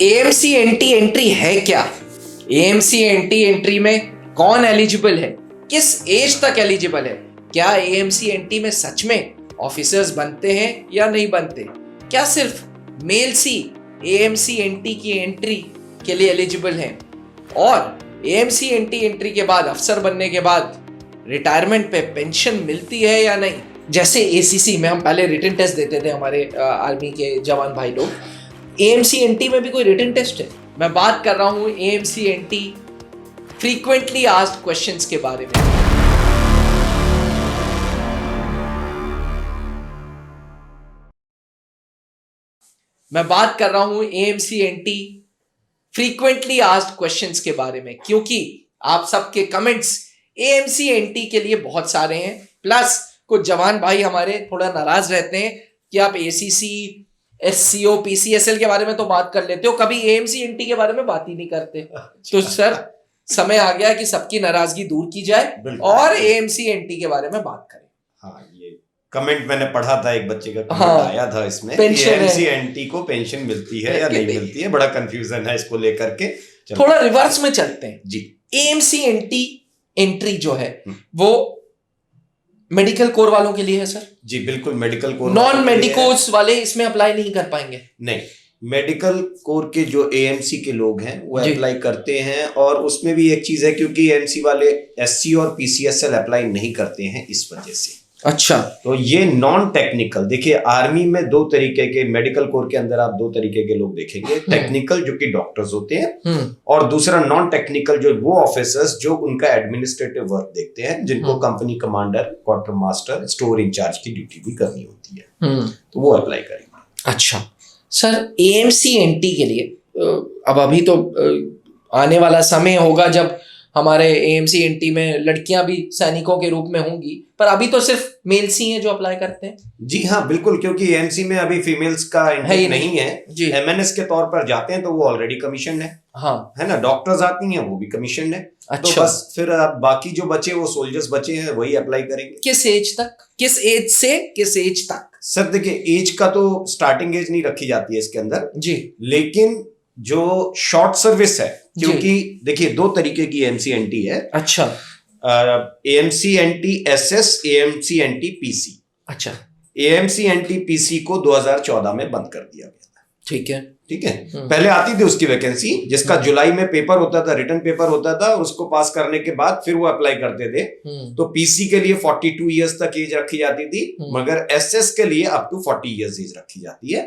AMC anti entry है क्या? AMC anti entry में कौन एलिजिबल है? किस एज तक एलिजिबल है? क्या एएमसी एंटी में सच में ऑफिसर्स बनते हैं या नहीं बनते? क्या सिर्फ मेल सी एएमसी एंटी की एंट्री के लिए एलिजिबल हैं? और एएमसी एंटी एंट्री के बाद अफसर बनने के बाद रिटायरमेंट पे पेंशन मिलती है या नहीं? जैसे एसीसी में हम पहले रिटन टेस्ट देते थे, हमारे आर्मी के जवान भाई लोग, एएमसी एनटी में भी कोई रिटन टेस्ट है? मैं बात कर रहा हूं AMC NT frequently asked questions के बारे में। मैं बात कर रहा हूं AMC NT frequently asked questions के बारे में, क्योंकि आप सबके कमेंट्स एएमसी एनटी के लिए बहुत सारे हैं। प्लस कुछ जवान भाई हमारे थोड़ा नाराज रहते हैं कि आप एसीसी, एससीओ, पीसीएसएल के बारे में तो बात कर लेते हो, कभी एएमसी एनटी के बारे में बात ही नहीं करते। तो सर, समय आ गया कि सबकी नाराजगी दूर की जाए और एएमसी एनटी के बारे में बात करें। हाँ, ये कमेंट मैंने पढ़ा था, एक बच्चे का कमेंट आया था इसमें, एएमसी एनटी को पेंशन मिलती है या नहीं मिलती है, बड़ा कंफ्यूजन है इसको लेकर के। थोड़ा रिवर्स में चलते हैं जी। एएमसी एनटी एंट्री जो है वो मेडिकल कोर वालों के लिए है सर? जी बिल्कुल, मेडिकल कोर। नॉन मेडिकोर्स वाले इसमें अप्लाई नहीं कर पाएंगे? नहीं, मेडिकल कोर के जो एएमसी के लोग हैं वो अप्लाई करते हैं। और उसमें भी एक चीज है, क्योंकि एएमसी वाले एससी और पीसीएसएल अप्लाई नहीं करते हैं इस वजह से। अच्छा, तो ये नॉन टेक्निकल, देखिए आर्मी में दो तरीके के, मेडिकल कोर के अंदर आप दो तरीके के लोग देखेंगे, टेक्निकल जो कि डॉक्टर्स होते हैं, और दूसरा नॉन टेक्निकल जो वो ऑफिसर्स जो उनका एडमिनिस्ट्रेटिव वर्क देखते हैं, जिनको company commander, quarter master, store incharge की ड्यूटी भी करनी होती है, तो वो अप्लाई करेंगे। अच्छा सर, एएमसी एनटी के लिए अब अभी तो आने वाला समय होगा जब हमारे एएमसी एनटी में लड़कियां भी सैनिकों के रूप में होंगी, पर अभी तो सिर्फ मेल्स ही हैं जो अप्लाई करते हैं। जी हाँ बिल्कुल, क्योंकि एएमसी में अभी फीमेल्स का इंटेक नहीं है। एमएनएस के तौर पर जाते हैं तो वो ऑलरेडी कमीशन है। हाँ, है ना। डॉक्टर्स आती हैं वो भी कमीशन है। अच्छा। तो बस फिर बाकी जो बचे, वो सोल्जर्स बचे हैं, वही अप्लाई करेंगे। किस एज तक, किस एज से किस एज तक? सर देखिए, एज का तो स्टार्टिंग एज नहीं रखी जाती है इसके अंदर जी, लेकिन जो शॉर्ट सर्विस है, क्योंकि देखिए दो तरीके की एएमसी एनटी है। अच्छा, AMC NT SS, AMC NT PC. अच्छा, एएमसी एनटी पीसी को 2014 में बंद कर दिया गया था। ठीक है, ठीक है। पहले आती थी उसकी वैकेंसी, जिसका जुलाई में पेपर होता था, रिटर्न पेपर होता था, उसको पास करने के बाद फिर वो अप्लाई करते थे। तो पीसी के लिए 42 इयर्स तक एज रखी जाती थी, मगर एसएस के लिए अप टू 40 इयर्स एज रखी जाती है।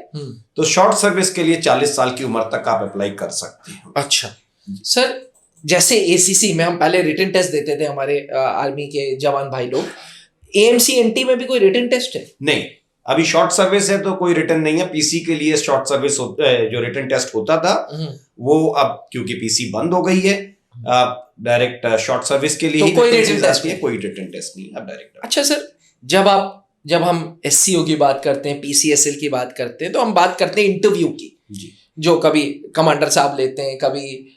तो शॉर्ट सर्विस के लिए 40 साल की उम्र तक आप अप्लाई कर सकते हैं। अच्छा सर, जैसे एसीसी में हम पहले रिटन टेस्ट देते थे, हमारे आर्मी के जवान भाई लोग, एएमसी एनटी में भी कोई रिटन टेस्ट है? नहीं, अभी शॉर्ट सर्विस है तो कोई रिटर्न नहीं है। पीसी के लिए शॉर्ट सर्विस जो रिटर्न टेस्ट होता था वो अब क्योंकि पीसी बंद हो गई है, डायरेक्ट शॉर्ट सर्विस के लिए तो ही कोई रिटर्न टेस्ट नहीं, कोई रिटर्न टेस्ट नहीं, अब डायरेक्ट। अच्छा सर, जब हम एससीओ की बात करते हैं, पीसीएसएल की बात करते हैं, तो हम बात करते हैं इंटरव्यू की जी, जो कभी कमांडर साहब लेते हैं, कभी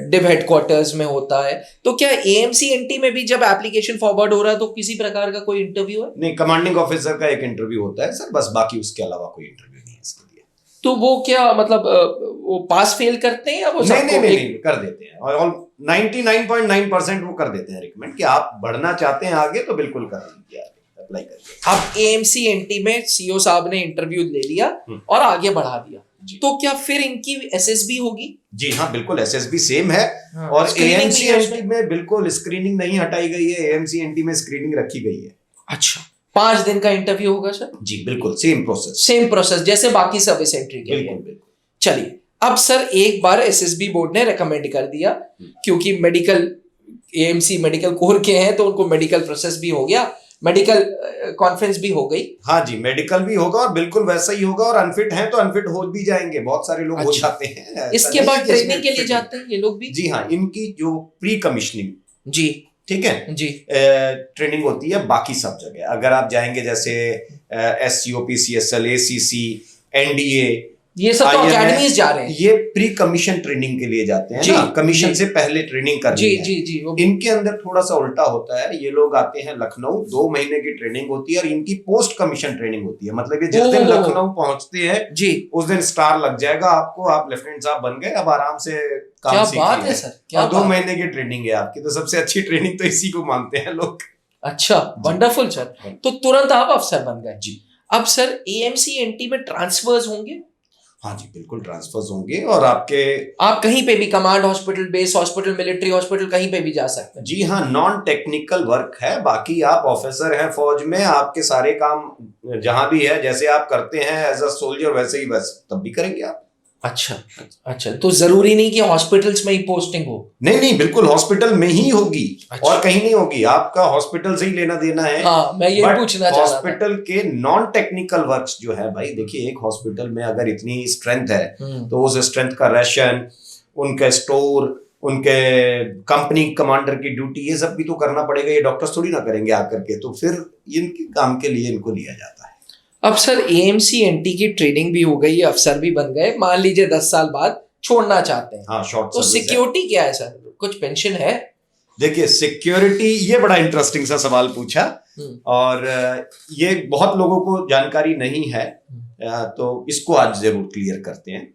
डिव हेडक्वार्टर्स में होता है। तो क्या एएमसी एनटी में भी जब एप्लीकेशन फॉरवर्ड हो रहा है तो किसी प्रकार का कोई इंटरव्यू है? नहीं, कमांडिंग ऑफिसर का एक इंटरव्यू होता है सर, बस, बाकी उसके अलावा कोई इंटरव्यू नहीं है इसके लिए। तो वो क्या मतलब वो पास फेल करते हैं या वो नहीं, कर देते हैं, और 99.9% वो कर देते हैं रिकमेंड कि आप बढ़ना चाहते हैं आगे तो बिल्कुल कर लीजिए, अप्लाई करिए। अब एएमसी एनटी में सीओ साहब ने इंटरव्यू ले लिया और आगे बढ़ा दिया, तो क्या फिर इनकी एसएसबी होगी? जी हाँ बिल्कुल, एसएसबी सेम है। हाँ, और एएमसी एनटी में बिल्कुल स्क्रीनिंग नहीं हटाई गई है, एएमसी एनटी में स्क्रीनिंग रखी गई है। अच्छा, 5 दिन का इंटरव्यू होगा सर? जी बिल्कुल, सेम प्रोसेस जैसे बाकी सर्विस एंट्री के लिए। बिल्कुल। चलिए, अब सर एक बार एसएसबी बोर्ड ने रेकमेंड कर दिया, क्योंकि मेडिकल एएमसी मेडिकल कोर के हैं तो उनको मेडिकल प्रोसेस भी हो गया, मेडिकल कॉन्फ्रेंस भी हो गई। हाँ जी, मेडिकल भी होगा और बिल्कुल वैसा ही होगा, और अनफिट हैं तो अनफिट हो भी जाएंगे, बहुत सारे लोग हो जाते हैं। इसके बाद ट्रेनिंग के लिए जाते हैं ये लोग भी? जी हाँ, इनकी जो प्री कमिश्निंग, जी ठीक है जी, ट्रेनिंग होती है बाकी सब जगह। अगर आप जाएंगे जैसे एससीओ, पीसीएसएल, एसीसी, एनडीए, ये सब तो अकेडमीज जा रहे हैं, ये प्री कमीशन ट्रेनिंग के लिए जाते हैं ना, कमीशन से पहले ट्रेनिंग करनी है। जी इनके अंदर थोड़ा सा उल्टा होता है, ये लोग आते हैं लखनऊ, 2 महीने की ट्रेनिंग होती है और इनकी पोस्ट कमीशन ट्रेनिंग होती है। मतलब ये जिस दिन लखनऊ पहुंचते हैं जी उस दिन स्टार लग जाएगा आपको, आप लेफ्टिनेंट साहब बन गए, अब आराम से काम सीखिए। क्या बात है सर, क्या 2 महीने की ट्रेनिंग है आपकी, तो सबसे अच्छी ट्रेनिंग तो इसी को मानते हैं लोग। अच्छा, वंडरफुल सर, तो तुरंत आप अफसर बन गए जी। अब सर AMC/NT में ट्रांसफर्स होंगे? हाँ जी बिल्कुल ट्रांसफर्स होंगे, और आप कहीं पे भी command hospital, base hospital, military hospital, कहीं पे भी जा सकते हैं। जी हाँ, नॉन टेक्निकल वर्क है, बाकी आप ऑफिसर हैं फौज में, आपके सारे काम जहां भी है जैसे आप करते हैं एज अ सोल्जर वैसे ही बस तब भी करेंगे आप। अच्छा, तो जरूरी नहीं कि हॉस्पिटल्स में ही पोस्टिंग हो? नहीं, बिल्कुल हॉस्पिटल में ही होगी। अच्छा। और कहीं नहीं होगी, आपका हॉस्पिटल से ही लेना देना है। हाँ, मैं ये पूछना चाह रहा था। हॉस्पिटल के नॉन टेक्निकल वर्क्स जो है भाई, देखिए एक हॉस्पिटल में अगर इतनी स्ट्रेंथ है तो उस स्ट्रेंथ का राशन, उनका स्टोर, उनके कंपनी कमांडर की ड्यूटी, ये सब भी तो करना पड़ेगा। ये डॉक्टर्स थोड़ी ना करेंगे आकर के, तो फिर इनके काम के लिए इनको लिया जाता है। अब सर AMC/NT की ट्रेनिंग भी हो गई, अफसर भी बन गए, मान लीजिए 10 साल बाद छोड़ना चाहते हैं, हाँ, शॉर्ट तो सिक्योरिटी क्या है सर, कुछ पेंशन है? देखिए सिक्योरिटी, ये बड़ा इंटरेस्टिंग सा सवाल पूछा, और ये बहुत लोगों को जानकारी नहीं है, तो इसको आज जरूर क्लियर करते हैं।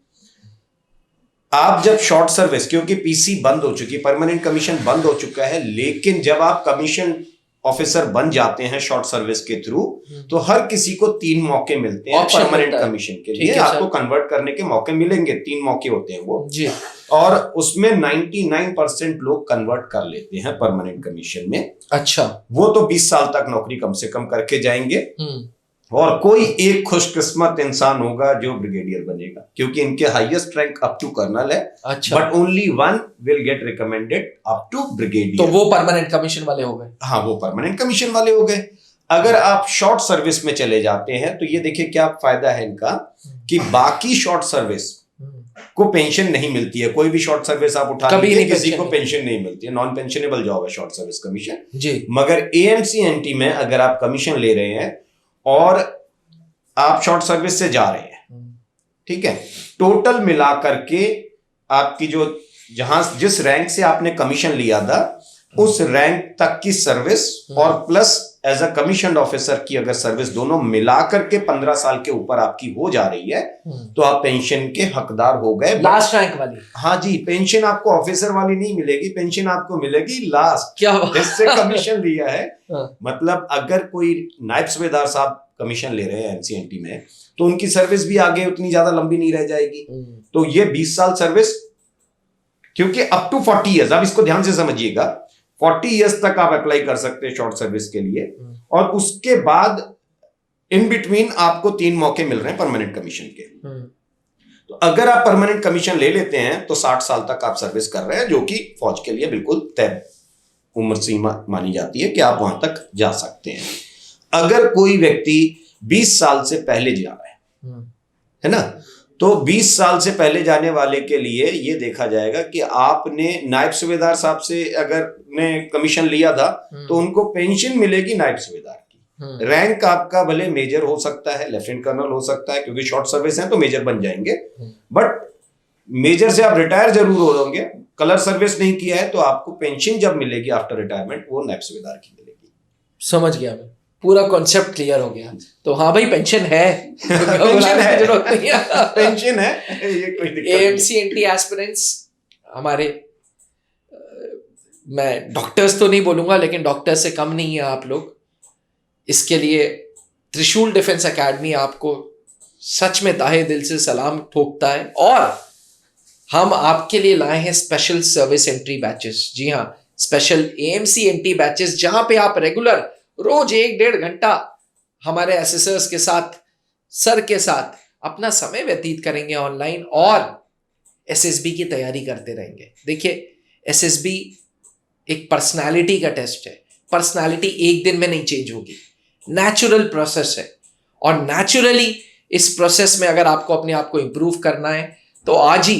आप जब शॉर्ट सर्विस, क्योंकि PC बंद हो चुकी, परमानेंट कमीशन बंद हो चुका है, लेकिन जब आप कमीशन ऑफिसर बन जाते हैं शॉर्ट सर्विस के थ्रू, तो हर किसी को 3 मौके मिलते हैं परमानेंट कमीशन के लिए। आपको कन्वर्ट करने के मौके मिलेंगे, 3 मौके होते हैं वो जी, और उसमें 99% लोग कन्वर्ट कर लेते हैं परमानेंट कमीशन में। अच्छा, वो तो 20 साल तक नौकरी कम से कम करके जाएंगे, और कोई एक खुशकिस्मत इंसान होगा जो ब्रिगेडियर बनेगा, क्योंकि इनके highest rank up to colonel है। अच्छा, but only one will get recommended up to brigadier. तो वो परमानेंट कमीशन वाले हो गए। हाँ, वो परमानेंट कमीशन वाले हो गए। अगर आप शॉर्ट सर्विस में चले जाते हैं तो ये देखिए क्या फायदा है इनका, कि बाकी शॉर्ट सर्विस को पेंशन नहीं मिलती है। कोई भी शॉर्ट सर्विस आप उठा लीजिए, किसी को पेंशन नहीं मिलती है, नॉन पेंशनेबल जॉब है शॉर्ट सर्विस कमीशन जी। मगर AMC/NT में अगर आप कमीशन ले रहे हैं और आप शॉर्ट सर्विस से जा रहे हैं, ठीक है, टोटल मिला करके आपकी जो जिस रैंक से आपने कमीशन लिया था उस रैंक तक की सर्विस और plus as a commission officer की अगर सर्विस, दोनों मिला करके 15 साल के ऊपर आपकी हो जा रही है, तो आप पेंशन के हकदार हो गए, लास्ट रैंक वाली। हाँ जी, पेंशन आपको ऑफिसर वाली नहीं मिलेगी, पेंशन आपको मिलेगी लास्ट, क्या जिससे कमीशन लिया है। मतलब अगर कोई नायब सूबेदार साहब कमीशन ले रहे हैं AMC/NT में, तो उनकी सर्विस भी आगे उतनी ज्यादा लंबी नहीं रह जाएगी। तो ये 20 साल सर्विस, क्योंकि अप टू 40 ईयर्स, आप इसको ध्यान से समझिएगा, 40 ईयर्स तक आप अप्लाई कर सकते हैं शॉर्ट सर्विस के लिए, और उसके बाद इन बिटवीन आपको 3 मौके मिल रहे हैं परमानेंट कमीशन के। तो अगर आप परमानेंट कमीशन ले लेते हैं तो 60 साल तक आप सर्विस कर रहे हैं, जो कि फौज के लिए बिल्कुल तय उम्र सीमा मानी जाती है कि आप वहां तक जा सकते हैं। अगर कोई व्यक्ति 20 साल से पहले जा रहा है ना, तो 20 साल से पहले जाने वाले के लिए ये देखा जाएगा कि आपने नायब सूबेदार साहब से अगर ने कमीशन लिया था तो उनको पेंशन मिलेगी नायब सूबेदार की। रैंक आपका भले मेजर हो सकता है, लेफ्टिनेंट कर्नल हो सकता है, क्योंकि शॉर्ट सर्विस है तो मेजर बन जाएंगे, बट मेजर से आप रिटायर जरूर हो जाओगे। कलर सर्विस नहीं किया है तो आपको पेंशन जब मिलेगी आफ्टर रिटायरमेंट, वो नायब सूबेदार की मिलेगी। समझ गया मैं, पूरा कॉन्सेप्ट क्लियर हो गया। तो हाँ भाई, पेंशन है, पेंशन है, जरूरत नहीं है, पेंशन है, ये कोई दिक्कत नहीं। AMC/NT एस्पिरेंट्स हमारे, मैं डॉक्टर्स तो नहीं बोलूंगा, लेकिन डॉक्टर्स से कम नहीं है आप लोग। इसके लिए त्रिशूल डिफेंस एकेडमी आपको सच में ताहे दिल से सलाम ठोकता है, और हम आपके लिए लाए हैं स्पेशल सर्विस एंट्री बैचेस। जी हाँ, स्पेशल AMC/NT बैचेस, जहां पे आप रेगुलर रोज 1-1.5 घंटा हमारे एसेसर्स के साथ, सर के साथ अपना समय व्यतीत करेंगे ऑनलाइन, और SSB की तैयारी करते रहेंगे। देखिए, SSB एक पर्सनालिटी का टेस्ट है। पर्सनालिटी एक दिन में नहीं चेंज होगी, नेचुरल प्रोसेस है, और नेचुरली इस प्रोसेस में अगर आपको अपने आप को इंप्रूव करना है तो आज ही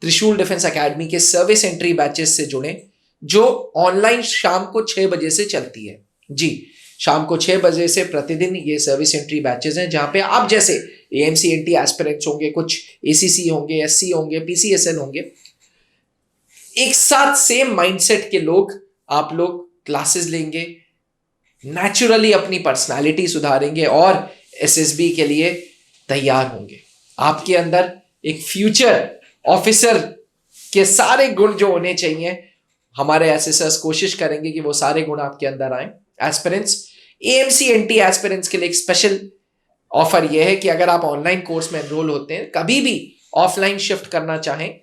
त्रिशूल डिफेंस एकेडमी के सर्विस एंट्री बैचेस से जुड़ें, जो ऑनलाइन शाम को 6 बजे से चलती है। जी, शाम को 6 बजे से प्रतिदिन ये सर्विस एंट्री बैचेस हैं, जहां पे आप जैसे AMC-NT एस्पिरेंट्स होंगे, कुछ ACC होंगे, SC होंगे, PCSL होंगे, एक साथ सेम माइंडसेट के लोग, आप लोग क्लासेस लेंगे, नेचुरली अपनी पर्सनालिटी सुधारेंगे और SSB के लिए तैयार होंगे। आपके अंदर एक फ्यूचर ऑफिसर के सारे गुण जो होने चाहिए, हमारे एसेसर्स कोशिश करेंगे कि वो सारे गुण आपके अंदर आए। एस्पिरेंट्स, AMC-NT एस्पिरेंट्स के लिए एक स्पेशल ऑफर यह है कि अगर आप ऑनलाइन कोर्स में एनरोल होते हैं, कभी भी ऑफलाइन शिफ्ट करना चाहें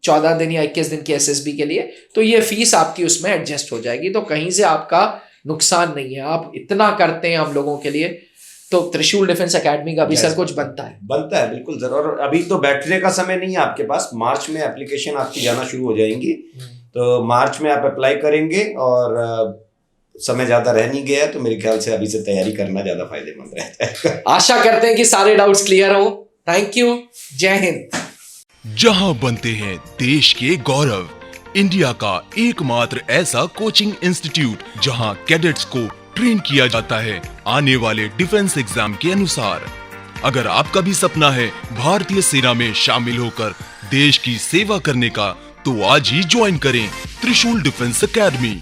14 दिन या 21 दिन की SSB के लिए, तो ये फीस आपकी उसमें एडजस्ट हो जाएगी। तो कहीं से आपका नुकसान नहीं है, आप इतना करते हैं हम लोगों के लिए, तो त्रिशूल डिफेंस एकेडमी का भी सर कुछ बनता है बिल्कुल जरूर। अभी तो बैठने का समय नहीं है आपके पास, मार्च में एप्लीकेशन आपकी जाना शुरू हो जाएंगी, तो मार्च में आप अप्लाई करेंगे और समय ज्यादा रह नहीं गया, तो मेरे ख्याल से अभी से तैयारी करना ज्यादा फायदेमंद रहता है। आशा करते हैं कि सारे डाउट्स क्लियर हो। थैंक यू, जय हिंद। जहां बनते हैं देश के गौरव, इंडिया का एकमात्र ऐसा कोचिंग इंस्टीट्यूट जहां कैडेट्स को ट्रेन किया जाता है आने वाले डिफेंस एग्जाम के अनुसार। अगर आपका भी सपना है भारतीय सेना में शामिल होकर देश की सेवा करने का, तो आज ही ज्वाइन करें त्रिशूल डिफेंस एकेडमी।